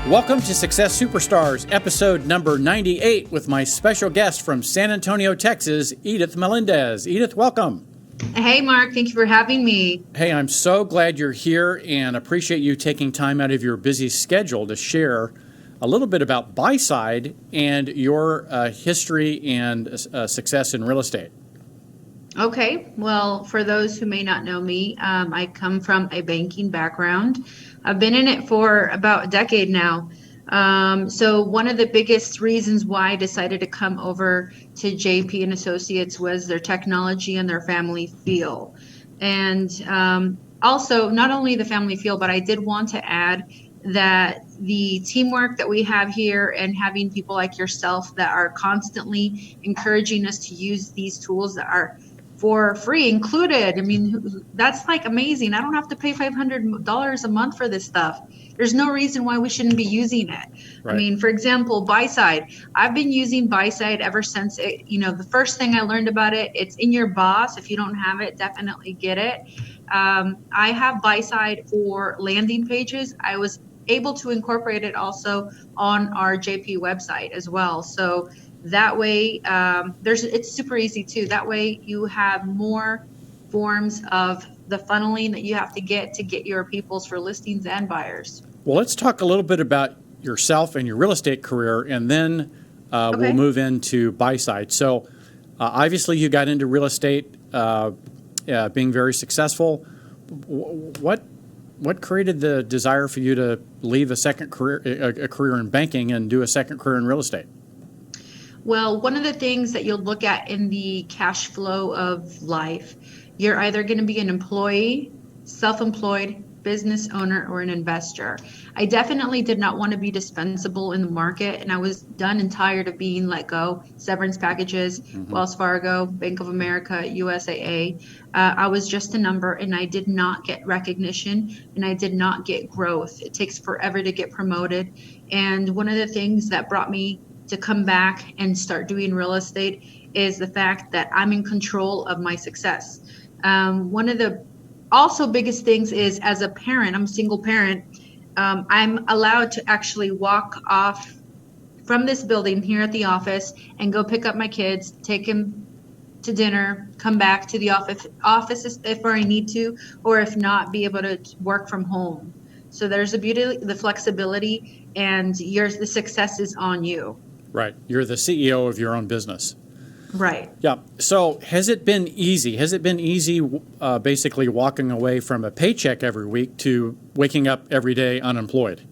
Welcome to Success Superstars, episode number 98, with my special guest from San Antonio, Texas, Edith Melendez. Edith, welcome. Hey, Mark. Thank you for having me. Hey, I'm so glad you're here and appreciate you taking time out of your busy schedule to share a little bit about Buyside and your history and success in real estate. Okay. Well, for those who may not know me, I come from a banking background. I've been in it for about a decade now. So one of the biggest reasons why I decided to come over to JP Associates was their technology and their family feel. And also, not only the family feel, but I did want to add that the teamwork that we have here and having people like yourself that are constantly encouraging us to use these tools that are for free included. I mean, that's like amazing. I don't have to pay $500 a month for this stuff. There's no reason why we shouldn't be using it. Right. I mean, for example, Buyside. I've been using Buyside ever since the first thing I learned about it. It's in your boss. If you don't have it, definitely get it. I have Buyside for landing pages. I was able to incorporate it also on our JP website as well. So that way, it's super easy too. That way you have more forms of the funneling that you have to get your peoples for listings and buyers. Well, let's talk a little bit about yourself and your real estate career, and then we'll move into Buyside. So obviously you got into real estate, being very successful. What created the desire for you to leave a career in banking and do a second career in real estate? Well, one of the things that you'll look at in the cash flow of life, you're either going to be an employee, self-employed, business owner, or an investor. I definitely did not want to be dispensable in the market, and I was done and tired of being let go. Severance packages, Wells Fargo, Bank of America, USAA. I was just a number, and I did not get recognition, and I did not get growth. It takes forever to get promoted. And one of the things that brought me to come back and start doing real estate is the fact that I'm in control of my success. One of the also biggest things is, as a parent, I'm a single parent, I'm allowed to actually walk off from this building here at the office and go pick up my kids, take them to dinner, come back to the office if I need to, or if not, be able to work from home. So there's the beauty, the flexibility, and the success is on you. Right. You're the CEO of your own business. Right. Yeah. So has it been easy? Has it been easy basically walking away from a paycheck every week to waking up every day unemployed?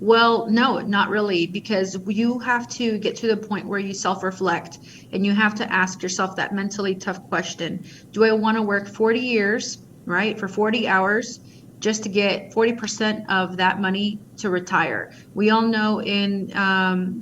Well, no, not really, because you have to get to the point where you self-reflect and you have to ask yourself that mentally tough question. Do I want to work 40 years, right, for 40 hours? Just to get 40% of that money to retire. We all know in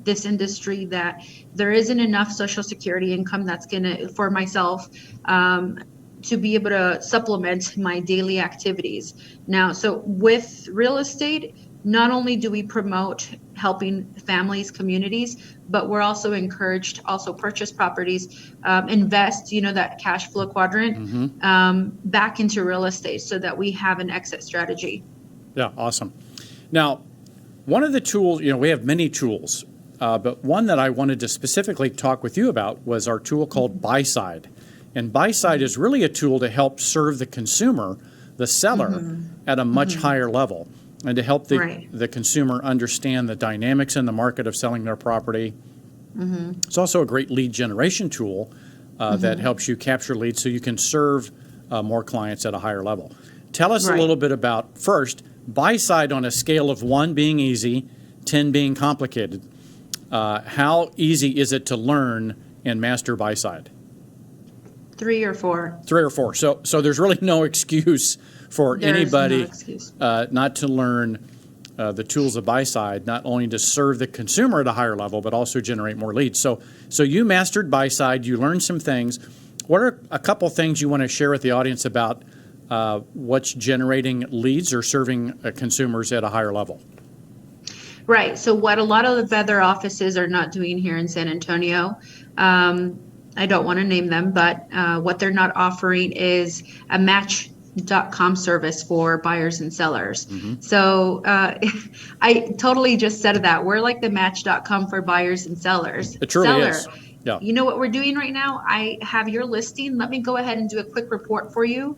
this industry that there isn't enough Social Security income that's for myself, to be able to supplement my daily activities. Now, so with real estate, not only do we promote helping families, communities, but we're also encouraged to also purchase properties, invest, that cash flow quadrant, back into real estate so that we have an exit strategy. Yeah, awesome. Now, one of the tools, we have many tools, but one that I wanted to specifically talk with you about was our tool called Buyside. And Buyside is really a tool to help serve the consumer, the seller, at a much higher level, and to help the consumer understand the dynamics in the market of selling their property. It's also a great lead generation tool that helps you capture leads so you can serve more clients at a higher level. Tell us a little bit about, first, Buyside on a scale of 1 being easy, 10 being complicated. How easy is it to learn and master Buyside? 3 or 4. 3 or 4. So there's really no excuse for anybody not to learn the tools of Buyside, not only to serve the consumer at a higher level, but also generate more leads. So you mastered Buyside, you learned some things. What are a couple things you want to share with the audience about what's generating leads or serving consumers at a higher level? Right. So what a lot of the other offices are not doing here in San Antonio, I don't want to name them, but what they're not offering is a match match.com service for buyers and sellers. So I totally just said that. We're like the match.com for buyers and sellers. It truly Seller, is. Yeah. you know what we're doing right now? I have your listing. Let me go ahead and do a quick report for you.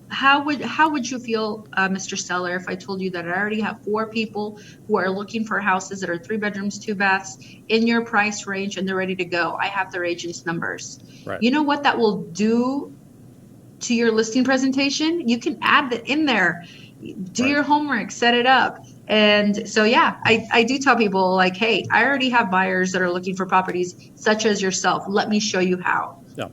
How would you feel, Mr. Seller, if I told you that I already have 4 people who are looking for houses that are 3 bedrooms, 2 baths in your price range, and they're ready to go? I have their agent's numbers. Right. You know what that will do to your listing presentation? You can add that in there. Do your homework, set it up. And so, yeah, I do tell people like, hey, I already have buyers that are looking for properties such as yourself. Let me show you how. Yeah.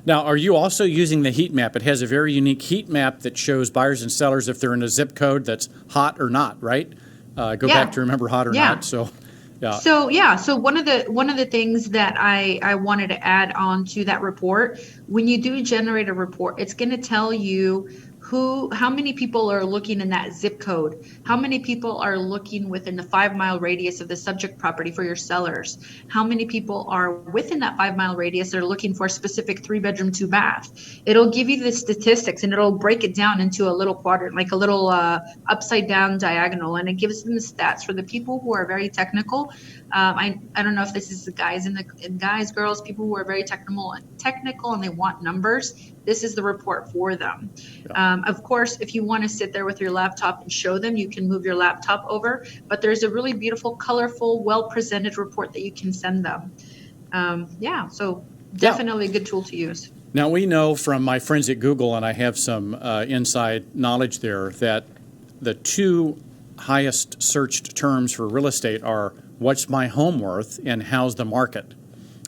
Now, are you also using the heat map? It has a very unique heat map that shows buyers and sellers if they're in a zip code that's hot or not, right? Go back to remember hot or not. So, yeah. So one of the things that I wanted to add on to that report, when you do generate a report, it's going to tell you how many people are looking in that zip code, how many people are looking within the 5-mile radius of the subject property for your sellers, how many people are within that 5-mile radius that are looking for a specific 3-bedroom, 2-bath. It'll give you the statistics and it'll break it down into a little quadrant, like a little upside down diagonal, and it gives them the stats for the people who are very technical. I don't know if this is the guys, girls, people who are very technical and they want numbers. This is the report for them. Of course, if you want to sit there with your laptop and show them, you can move your laptop over, but there's a really beautiful, colorful, well-presented report that you can send them. So definitely a good tool to use. Now, we know from my friends at Google, and I have some inside knowledge there, that the 2 highest searched terms for real estate are what's my home worth and how's the market.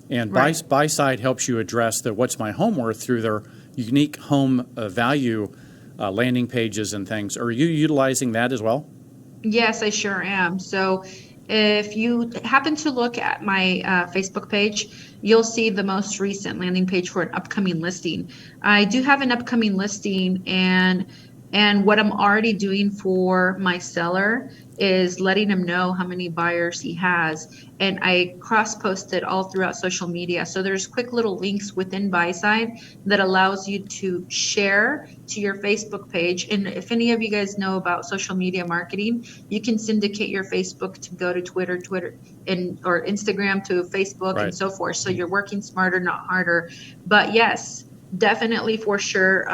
And buy side helps you address the what's my home worth through their unique home value landing pages and things. Are you utilizing that as well? Yes, I sure am. So if you happen to look at my Facebook page, you'll see the most recent landing page for an upcoming listing. I do have an upcoming listing, and what I'm already doing for my seller is letting him know how many buyers he has. And I cross-posted all throughout social media. So there's quick little links within BuySide that allows you to share to your Facebook page. And if any of you guys know about social media marketing, you can syndicate your Facebook to go to Twitter or Instagram to Facebook and so forth. So you're working smarter, not harder. But yes, definitely for sure.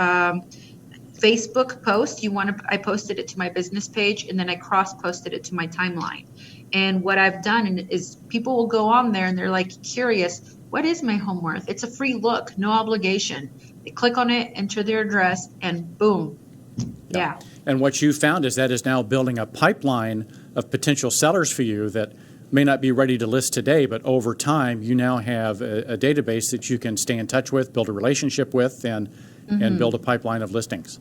Facebook post, I posted it to my business page, and then I cross-posted it to my timeline. And what I've done is people will go on there and they're like curious, what is my home worth? It's a free look, no obligation. They click on it, enter their address, and boom. Yeah. And what you found is that is now building a pipeline of potential sellers for you that may not be ready to list today, but over time you now have a database that you can stay in touch with, build a relationship with, and build a pipeline of listings.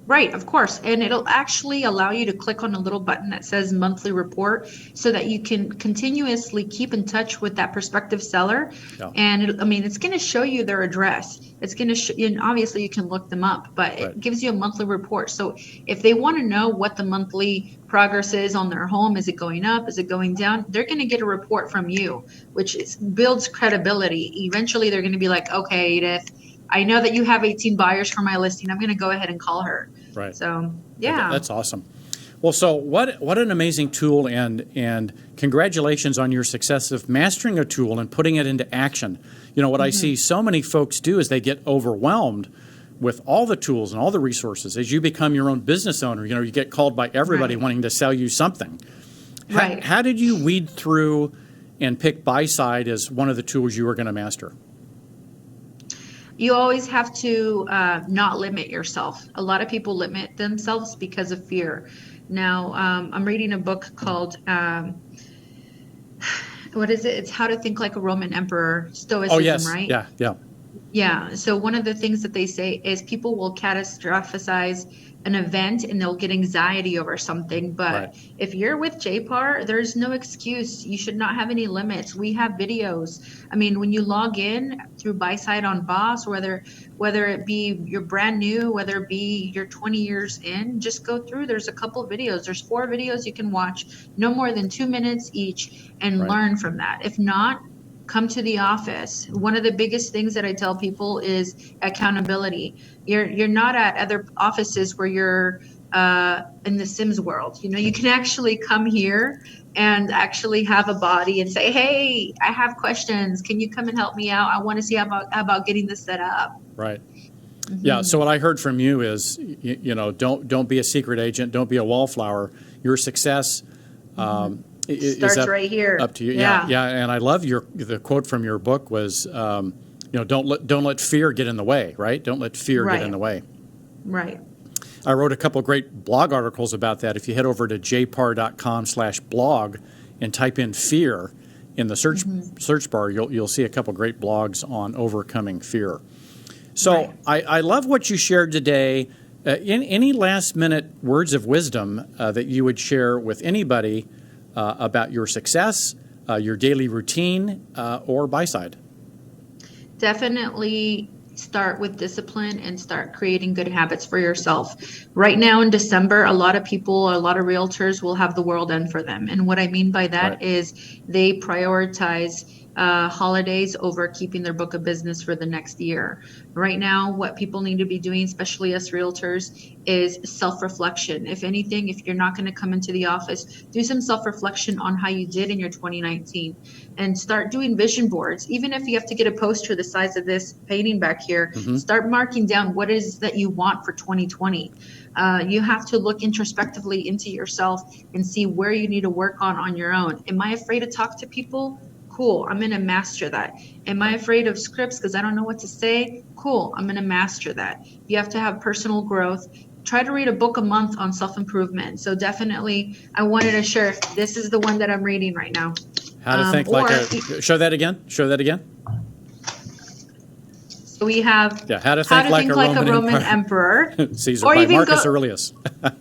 Right, of course. And it'll actually allow you to click on a little button that says monthly report so that you can continuously keep in touch with that prospective seller. Yeah. And it's going to show you their address. It's going to and obviously you can look them up, but it gives you a monthly report. So if they want to know what the monthly progress is on their home, is it going up? Is it going down? They're going to get a report from you, which builds credibility. Eventually they're going to be like, okay, Edith, I know that you have 18 buyers for my listing. I'm going to go ahead and call her. Right. So, yeah. That's awesome. Well, so what an amazing tool, and congratulations on your success of mastering a tool and putting it into action. You know, what I see so many folks do is they get overwhelmed with all the tools and all the resources. As you become your own business owner, you know, you get called by everybody wanting to sell you something. How did you weed through and pick BuySide as one of the tools you were going to master? You always have to not limit yourself. A lot of people limit themselves because of fear. Now, I'm reading a book called, what is it? It's How to Think Like a Roman Emperor, Stoicism, right? Yeah. So one of the things that they say is people will catastrophize an event and they'll get anxiety over something. But if you're with JPAR, there's no excuse. You should not have any limits. We have videos. I mean, when you log in through BuySide on Boss, whether it be you're brand new, whether it be you're 20 years in, just go through. There's a couple of videos. There's 4 videos you can watch, no more than 2 minutes each, and learn from that. If not, come to the office. One of the biggest things that I tell people is accountability. You're not at other offices where you're in the Sims world. You know, you can actually come here and actually have a body and say, hey, I have questions. Can you come and help me out? I want to see how about getting this set up. Right. Yeah. So what I heard from you is, you know, don't be a secret agent. Don't be a wallflower. Your success Starts is right here. up to you. Yeah. And I love the quote from your book was, you know, don't let fear get in the way. Right. Don't let fear get in the way. Right. I wrote a couple of great blog articles about that. If you head over to jpar.com/blog and type in fear in the search bar, you'll see a couple of great blogs on overcoming fear. So I love what you shared today. Any last minute words of wisdom that you would share with anybody about your success, your daily routine, or buy side? Definitely start with discipline and start creating good habits for yourself. Right now in December, a lot of realtors will have the world end for them. And what I mean by that is they prioritize holidays over keeping their book of business for the next year. Right now, what people need to be doing, especially us realtors, is self-reflection. If anything, if you're not going to come into the office, do some self-reflection on how you did in your 2019 and start doing vision boards. Even if you have to get a poster the size of this painting back here, start marking down what it is that you want for 2020. You have to look introspectively into yourself and see where you need to work on your own. Am I afraid to talk to people? Cool, I'm going to master that. Am I afraid of scripts because I don't know what to say? Cool, I'm going to master that. You have to have personal growth. Try to read a book a month on self-improvement. So definitely, I wanted to share, this is the one that I'm reading right now. How to think like a, show that again. So we have how to think like a Roman emperor. Caesar by Marcus Aurelius.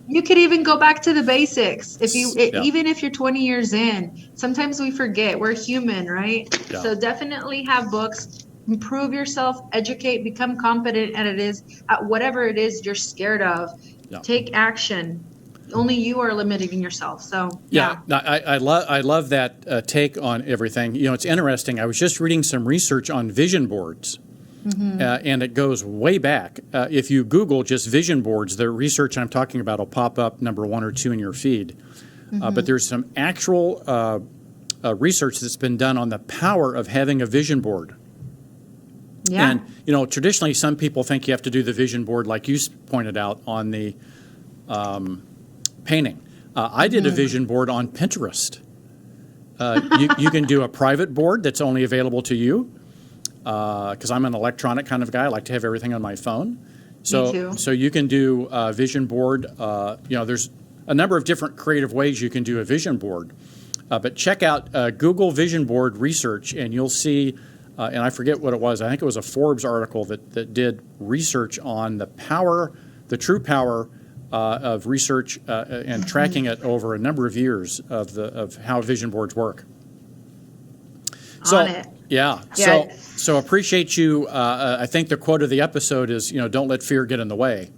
You could even go back to the basics. Even if you're 20 years in, sometimes we forget we're human, right? Yeah. So definitely have books, improve yourself, educate, become competent at whatever it is you're scared of. Yeah. Take action. Only you are limiting yourself. So I love that take on everything. You know, it's interesting. I was just reading some research on vision boards. And it goes way back. If you Google just vision boards, the research I'm talking about will pop up number 1 or 2 in your feed. But there's some actual research that's been done on the power of having a vision board. Yeah. And, you know, traditionally some people think you have to do the vision board like you pointed out on the painting. I did a vision board on Pinterest. You can do a private board that's only available to you. Because I'm an electronic kind of guy. I like to have everything on my phone. Me too. So you can do a vision board. You know, there's a number of different creative ways you can do a vision board. But check out Google Vision Board research, and you'll see, and I forget what it was. I think it was a Forbes article that did research on the true power of research and tracking it over a number of years of how vision boards work. Yeah. So appreciate you. I think the quote of the episode is, you know, don't let fear get in the way.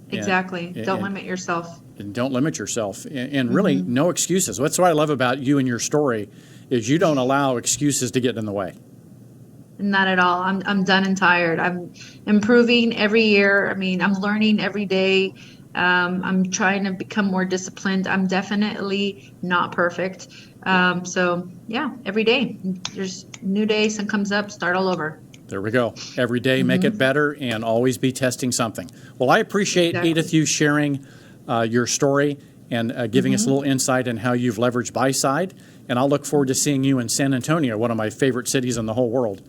Exactly. Don't limit yourself. And don't limit yourself. And really, no excuses. That's what I love about you and your story is you don't allow excuses to get in the way. Not at all. I'm done and tired. I'm improving every year. I mean, I'm learning every day. I'm trying to become more disciplined. I'm definitely not perfect. So yeah, every day there's a new day, sun comes up, start all over. There we go. Every day, make it better and always be testing something. Well, I appreciate, Edith, you sharing your story and giving us a little insight in how you've leveraged buy side. And I'll look forward to seeing you in San Antonio, one of my favorite cities in the whole world,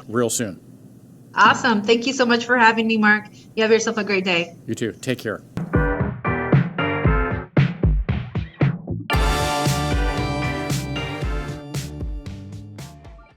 real soon. Awesome. Thank you so much for having me, Mark. You have yourself a great day. You too. Take care.